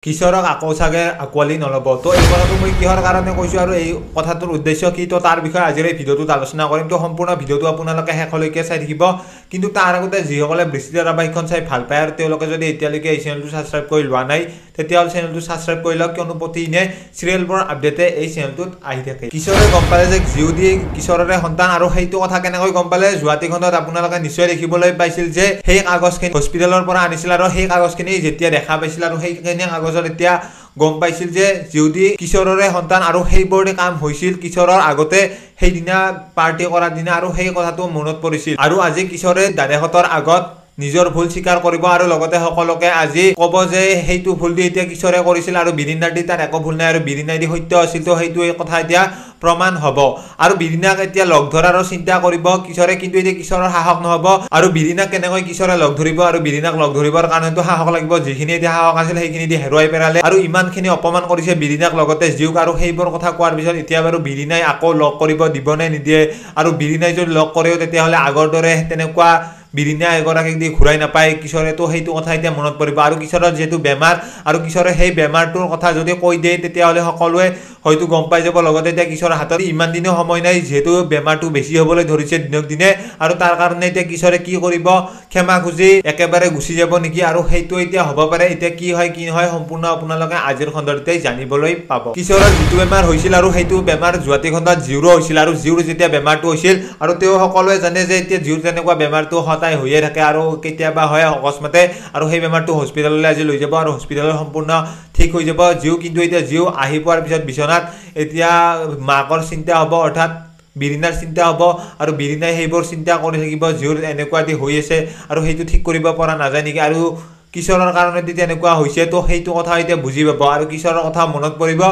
কিশোৰক আকৌ চাগে আকোৱালি নল'ব। তো এই কথাটো মই কিহৰ কাৰণে কৈছোঁ আৰু এই কথাটোৰ উদ্দেশ্য কি, তো তাৰ বিষয়ে আজিৰ এই ভিডিঅ'টোত আলোচনা কৰিম। তো সম্পূৰ্ণ ভিডিঅ'টো আপোনালোকে শেষলৈকে চাই থাকিব। কিন্তু তাৰ আগতে যিসকলে বৃষ্টি ধাৰাবাহিকখন চাই ভাল পায় আৰু তেওঁলোকে যদি এতিয়ালৈকে এই চেনেলটো ছাবস্ক্ৰাইব কৰি লোৱা নাই, তেতিয়াহ'লে চেনেলটো ছাবস্ক্ৰাইব কৰি লওক, কিয়নো প্ৰতিদিনে চিৰিয়েলবোৰৰ আপডেটে এই চেনেলটোত আহি থাকে। কিশোৰে গম পালে যে জিউডি কিশোৰৰে সন্তান, আৰু সেইটো কথা কেনেকৈ গম পালে, যোৱাটিখনত আপোনালোকে নিশ্চয় দেখিবলৈ পাইছিল যে সেই কাগজখিনি হস্পিটেলৰ পৰা আনিছিল, আৰু সেই কাগজখিনি যেতিয়া দেখা পাইছিল আৰু সেইখিনি কাগজত এতিয়া গম পাইছিল যে জিউডি কিশোৰৰে সন্তান, আৰু সেইবোৰে কাম হৈছিল কিশোৰৰ আগতে সেইদিনা পাৰ্টি কৰাৰ দিনা, আৰু সেই কথাটো মনত পৰিছিল। আৰু আজি কিশোৰে দাদেহঁতৰ আগত নিজৰ ভুল স্বীকাৰ কৰিব আৰু লগতে সকলোকে আজি ক'ব যে সেইটো ভুল দি এতিয়া কিশোৰে কৰিছিল আৰু বিৰিণাৰ দি তাৰ একো ভুল নাই, আৰু বিৰিণাই দি সত্য আছিল। তো সেইটো কথা এতিয়া প্ৰমাণ হ'ব, আৰু বিৰিণাক এতিয়া লগ ধৰাৰো চিন্তা কৰিব কিশোৰে, কিন্তু এতিয়া কিশোৰৰ সাহস নহ'ব। আৰু বিৰিণাক কেনেকৈ কিশোৰে লগ ধৰিব, আৰু বিৰিণাক লগ ধৰিবৰ কাৰণেতো সাহস লাগিব, যিখিনি এতিয়া সাহস আছিল সেইখিনি দি হেৰুৱাই পেলালে, আৰু ইমানখিনি অপমান কৰিছে বিৰিণাক লগতে জিউক। আৰু সেইবোৰ কথা কোৱাৰ পিছত এতিয়া বাৰু বিৰিণাই আকৌ লগ কৰিব দিবনে নিদিয়ে, আৰু বিৰিণাই যদি লগ কৰেও তেতিয়াহ'লে আগৰ দৰে তেনেকুৱা বিৰিণাই এগৰাকীক দি ঘূৰাই নাপায় কিশোৰে। তো সেইটো কথা এতিয়া মনত পৰিব, আৰু কিশোৰৰ যিহেতু বেমাৰ, আৰু কিশোৰে সেই বেমাৰটোৰ কথা যদি কৈ দিয়ে তেতিয়াহ'লে সকলোৱে হয়তো গম পাই যাব। লগতে এতিয়া কিশোৰৰ হাতত ইমান দিনো সময় নাই, যিহেতু বেমাৰটো বেছি হ'বলৈ ধৰিছে দিনক দিনে, আৰু তাৰ কাৰণে এতিয়া কিশোৰে কি কৰিব, ক্ষমা খুজি একেবাৰে গুচি যাব নেকি, আৰু সেইটো এতিয়া হ'ব পাৰে। এতিয়া কি হয় কি নহয় সম্পূৰ্ণ আপোনালোকে আজিৰ খণ্ডতেই জানিবলৈ পাব। কিশোৰৰ যিটো বেমাৰ হৈছিল আৰু সেইটো বেমাৰ যোৱাটি খণ্ডত জিউৰো হৈছিল, আৰু জিউৰ যেতিয়া বেমাৰটো হৈছিল, আৰু তেওঁ সকলোৱে জানে যে এতিয়া জিউৰ তেনেকুৱা বেমাৰটো সদায় হৈয়ে থাকে, আৰু কেতিয়াবা হয় অকস্মাতে, আৰু সেই বেমাৰটো হস্পিটেললৈ আজি লৈ যাব, আৰু হস্পিটেলত সম্পূৰ্ণ ঠিক হৈ যাব জিউ। কিন্তু এতিয়া জিউ আহি পোৱাৰ পিছত বিচনাত এতিয়া মাকৰ চিন্তা হ'ব, অৰ্থাৎ বিৰিণাৰ চিন্তা হ'ব, আৰু বিৰিণাই সেইবোৰ চিন্তা কৰি থাকিব জিউৰ এনেকুৱা দি হৈ আছে আৰু সেইটো ঠিক কৰিব পৰা নাযায় নেকি, আৰু কিশোৰৰ কাৰণে তেতিয়া এনেকুৱা হৈছে। তো সেইটো কথা এতিয়া বুজি পাব, আৰু কিশোৰৰ কথা মনত পৰিব।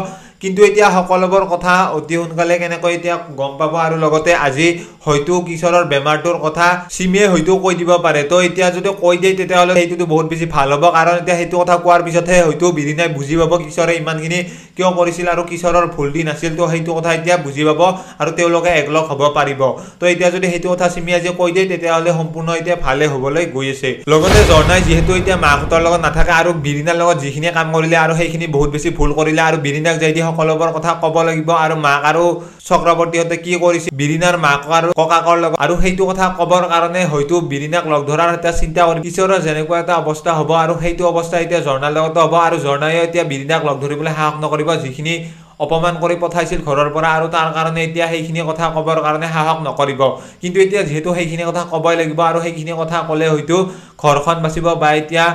কিন্তু এতিয়া সকলোবোৰ কথা অতি সোনকালে কেনেকৈ এতিয়া গম পাব, আৰু লগতে আজি হয়তো কিশোৰৰ বেমাৰটোৰ কথা চিমিয়ে হয়তো কৈ দিব পাৰে। তো এতিয়া যদি কৈ দিয়ে তেতিয়াহ'লে সেইটোতো বহুত বেছি ভাল হ'ব, কাৰণ এতিয়া সেইটো কথা কোৱাৰ পিছতহে হয়তো বিৰিণাই বুজি পাব কিশোৰে ইমানখিনি কিয় কৰিছিল আৰু কিশোৰৰ ভুল দি নাছিল। তো সেইটো কথা এতিয়া বুজি পাব, আৰু তেওঁলোকে একলগ হ'ব পাৰিব। তো এতিয়া যদি সেইটো কথা চিমি আজি কৈ দিয়ে তেতিয়াহ'লে সম্পূৰ্ণ এতিয়া ভালে হ'বলৈ গৈ আছে। লগতে ঝৰ্ণাই যিহেতু এতিয়া মাকহঁতৰ লগত নাথাকে, আৰু বিৰিণাৰ লগত যিখিনি কাম কৰিলে আৰু সেইখিনি বহুত বেছি ভুল কৰিলে, আৰু বিৰিণাক যাই দি সকলোবোৰ কথা ক'ব লাগিব, আৰু মাক আৰু চক্ৰৱৰ্তীহঁতে কি কৰিছিল বিৰিণাৰ মাক আৰু ককাকৰ লগত, আৰু সেইটো কথা ক'বৰ কাৰণে হয়তো বিৰিণাক লগ ধৰাৰ এটা চিন্তা কৰি কিশোৰৰ যেনেকুৱা এটা অৱস্থা হ'ব, আৰু সেইটো অৱস্থা এতিয়া ঝৰ্ণাৰ লগতো হ'ব, আৰু ঝৰ্ণাইও এতিয়া বিৰিণাক লগ ধৰিবলৈ সাহস নকৰিব, যিখিনি অপমান কৰি পঠাইছিল ঘৰৰ পৰা, আৰু তাৰ কাৰণে এতিয়া সেইখিনি কথা ক'বৰ কাৰণে সাহস নকৰিব। কিন্তু এতিয়া যিহেতু সেইখিনি কথা ক'বই লাগিব, আৰু সেইখিনি কথা ক'লে হয়তো ঘৰখন বাচিব, বা এতিয়া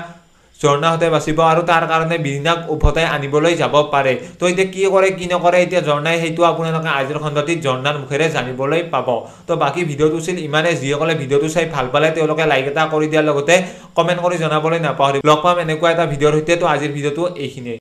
ঝৰ্ণাহঁতে বাচিব, আৰু তাৰ কাৰণে বিৰিণাক উভতাই আনিবলৈ যাব পাৰে। তো এতিয়া কি কৰে কি নকৰে এতিয়া ঝৰ্ণাই সেইটো আপোনালোকে আজিৰ খণ্ডটিত ঝৰ্ণাৰ মুখেৰে জানিবলৈ পাব। তো বাকী ভিডিঅ'টো আছিল ইমানে। যিসকলে ভিডিঅ'টো চাই ভাল পালে তেওঁলোকে লাইক এটা কৰি দিয়াৰ লগতে কমেণ্ট কৰি জনাবলৈ নাপাহৰিব। লগ পাম এনেকুৱা এটা ভিডিঅ'ৰ সৈতে। তো আজিৰ ভিডিঅ'টো এইখিনিয়ে।